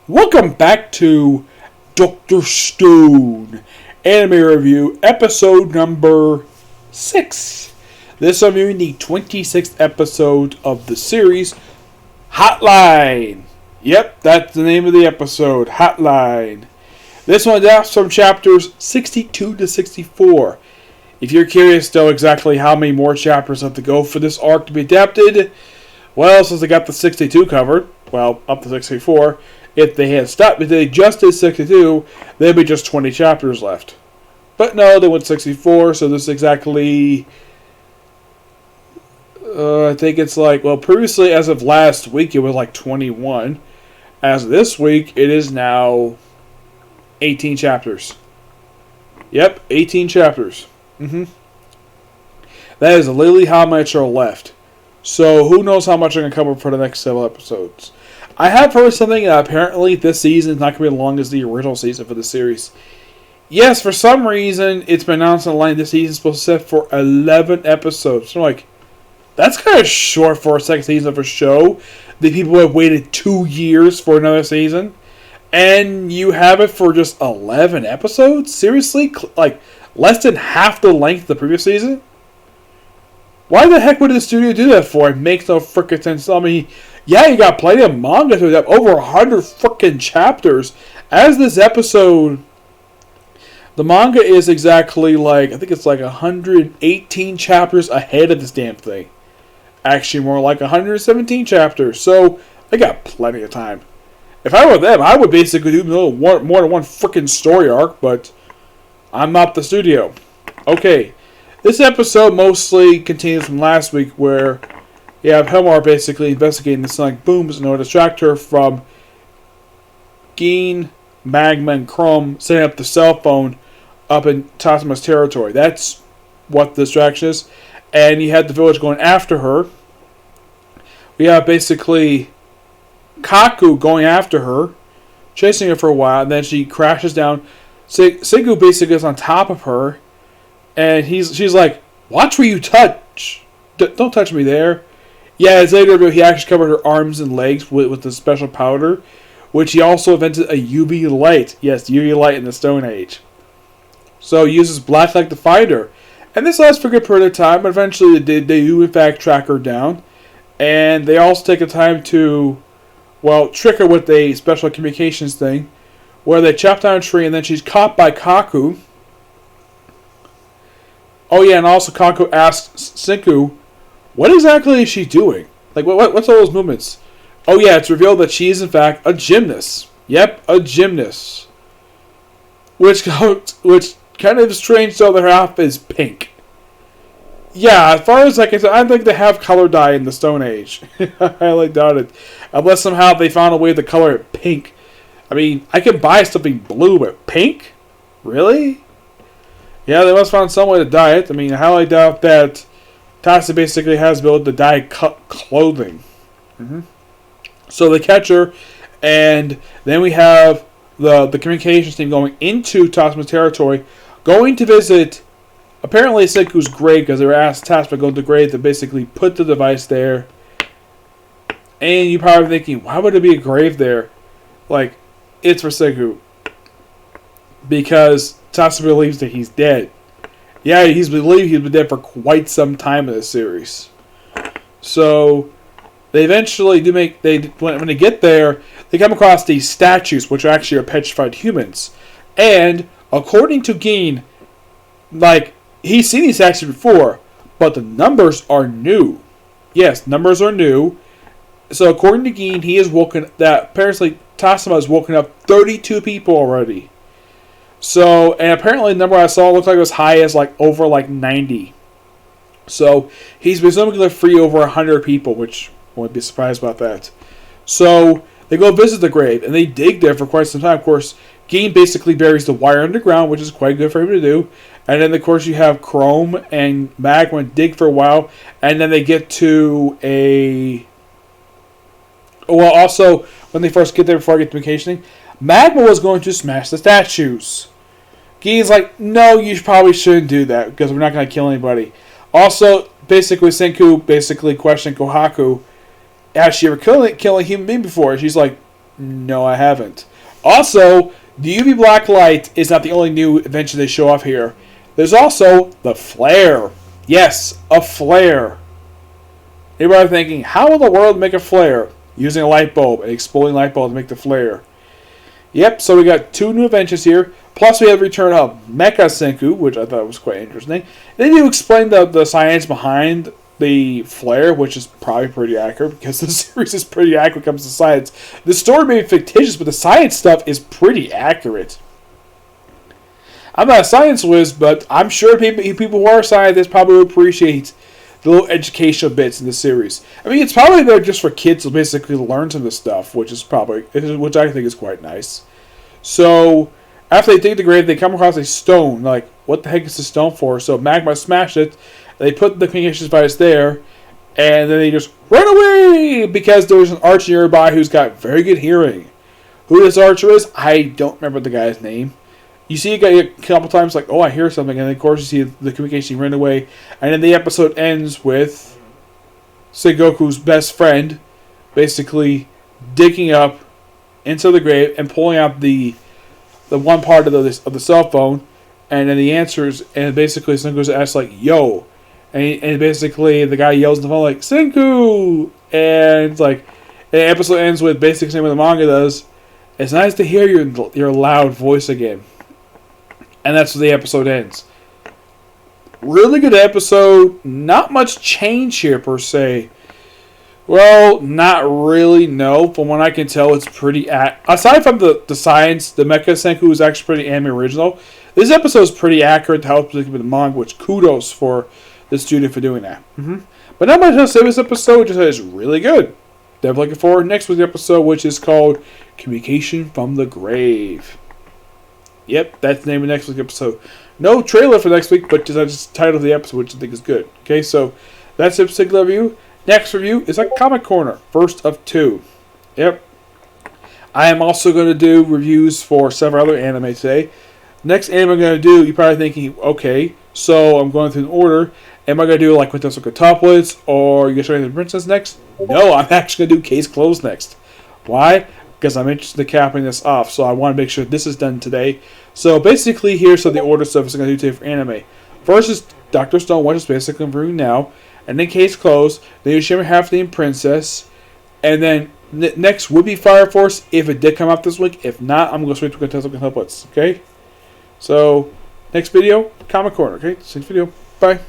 Welcome back to Dr. Stone Anime Review, episode number 6. This I'm reviewing the 26th episode of the series, Hotline. Yep, that's the name of the episode, Hotline. This one adapts from chapters 62 to 64. If you're curious, though, exactly how many more chapters have to go for this arc to be adapted, well, since they got the 62 covered, well, up to 64, if they had stopped, if they just did 62, there'd be just 20 chapters left. But no, they went 64, so this is exactly, I think it's like, well, previously, as of last week, it was like 21. As of this week, it is now 18 chapters. Yep, 18 chapters. That is literally how much are left. So, who knows how much I'm going to cover for the next several episodes. I have heard something that apparently this season is not going to be as long as the original season for the series. Yes, for some reason, it's been announced online this season is supposed to set for 11 episodes. So I'm like, that's kind of short for a second season of a show. The people have waited 2 years for another season. And you have it for just 11 episodes? Seriously? Like, less than half the length of the previous season? Why the heck would the studio do that for? It makes no frickin' sense. I mean, yeah, you got plenty of manga to adapt, over 100 frickin' chapters. As this episode, the manga is exactly like, I think it's like 118 chapters ahead of this damn thing. Actually, more like 117 chapters. So, they got plenty of time. If I were them, I would basically do more than one frickin' story arc, but I'm not the studio. Okay. This episode mostly continues from last week where you have Helmar basically investigating the sonic booms in order to distract her from Gin, Magma, and Chrome setting up the cell phone up in Tasma's territory. That's what the distraction is. And you had the village going after her. We have basically Kaku going after her, chasing her for a while, and then she crashes down. Senku basically is on top of her. And she's like, watch where you touch. Don't touch me there. Yeah, as later he actually covered her arms and legs with the special powder, which he also invented a UV light. Yes, UV light in the Stone Age. So he uses black light to find her. And this lasts for a good period of time, but eventually they do in fact track her down. And they also take the time to, well, trick her with a special communications thing, where they chop down a tree and then she's caught by Kaku. Oh yeah, and also Kaku asks Senku, what exactly is she doing? Like, what's all those movements? Oh yeah, it's revealed that she is in fact a gymnast. Yep, a gymnast. Which kind of strange though that her outfit is pink. Yeah, as far as I can tell, I think they have color dye in the Stone Age. I highly doubt it. Unless somehow they found a way to color it pink. I mean, I can buy something blue, but pink? Really? Yeah, they must have found some way to dye it. I mean, I highly doubt that Tasa basically has the ability to dye clothing. So they catch her, and then we have the communications team going into Tasma's territory, going to visit, apparently, Senku's grave, because they were asked Tasma to go to the grave to basically put the device there. And you're probably thinking, why would there be a grave there? Like, it's for Senku. Because Tasma believes that he's dead. Yeah, he's been dead for quite some time in this series. So they eventually do when they get there, they come across these statues, which actually are petrified humans. And according to Gin, like, he's seen these statues before, but the numbers are new. Yes, numbers are new. So according to Gin, he has woken that apparently Tasma has woken up 32 people already. So, and apparently the number I saw looked like it was high as like over like 90. So, he's presumably free over 100 people, which I wouldn't be surprised about that. So, they go visit the grave, and they dig there for quite some time. Of course, Gin basically buries the wire underground, which is quite good for him to do. And then, of course, you have Chrome and Magma dig for a while, and then they get to a... Well, also, when they first get there, before I get to vacationing, Magma was going to smash the statues. Gin's like, no, you probably shouldn't do that, because we're not going to kill anybody. Also, basically, Senku basically questioned Kohaku, has she ever killed a human being before? She's like, No, I haven't. Also, the UV black light is not the only new invention they show off here. There's also the flare. Yes, a flare. Anybody thinking, how in the world make a flare? Using a light bulb, an exploding light bulb to make the flare. Yep, so we got 2 new inventions here. Plus we have the return of Mecha Senku, which I thought was quite interesting. Then you explain the science behind the flare, which is probably pretty accurate because the series is pretty accurate when it comes to science. The story may be fictitious, but the science stuff is pretty accurate. I'm not a science whiz, but I'm sure people who are scientists probably appreciate the little educational bits in the series. I mean, it's probably there just for kids to basically learn some of this stuff, which I think is quite nice. So, after they dig the grave, they come across a stone. Like, what the heck is this stone for? So Magma smashed it. They put the communications device there, and then they just run away because there's an archer nearby who's got very good hearing. Who this archer is, I don't remember the guy's name. You see a guy a couple times like, oh, I hear something, and then of course you see the communication run away, and then the episode ends with Sengoku's best friend basically digging up into the grave and pulling out the one part of the cell phone, and then the answers, and basically Sengoku asks like, yo, and basically the guy yells on the phone like, Senku, and it's like, and the episode ends with basically saying what the manga does, it's nice to hear your loud voice again. And that's where the episode ends. Really good episode. Not much change here, per se. Well, not really, no. From what I can tell, it's pretty... aside from the science, the Mecha Senku is actually pretty anime original. This episode is pretty accurate to how it's predicted with the manga, which kudos for the studio for doing that. But not much else to say this episode, just that it's really good. Definitely looking forward next week's episode, which is called Communication from the Grave. Yep, that's the name of next week's episode. No trailer for next week, but just the title of the episode, which I think is good. Okay, so that's a particular review. Next review is a Comic Corner, first of 2. Yep. I am also going to do reviews for several other anime today. Next anime I'm going to do, you're probably thinking, okay, so I'm going through an order. Am I going to do like Quintessence Quintuplets or You Get Straight to the Princess next? No, I'm actually going to do Case Closed next. Why? Because I'm interested in capping this off, so I want to make sure this is done today. So basically, here's some of the order stuff I'm going to do today for anime. First is Dr. Stone, which is basically I'm reviewing now, and then Case Closed, then Yoshima Half-Named Princess, and then next would be Fire Force if it did come out this week. If not, I'm going to go straight to Quintessence Quintuplets. Okay? So, next video, Comic Corner. Okay? Next video. Bye.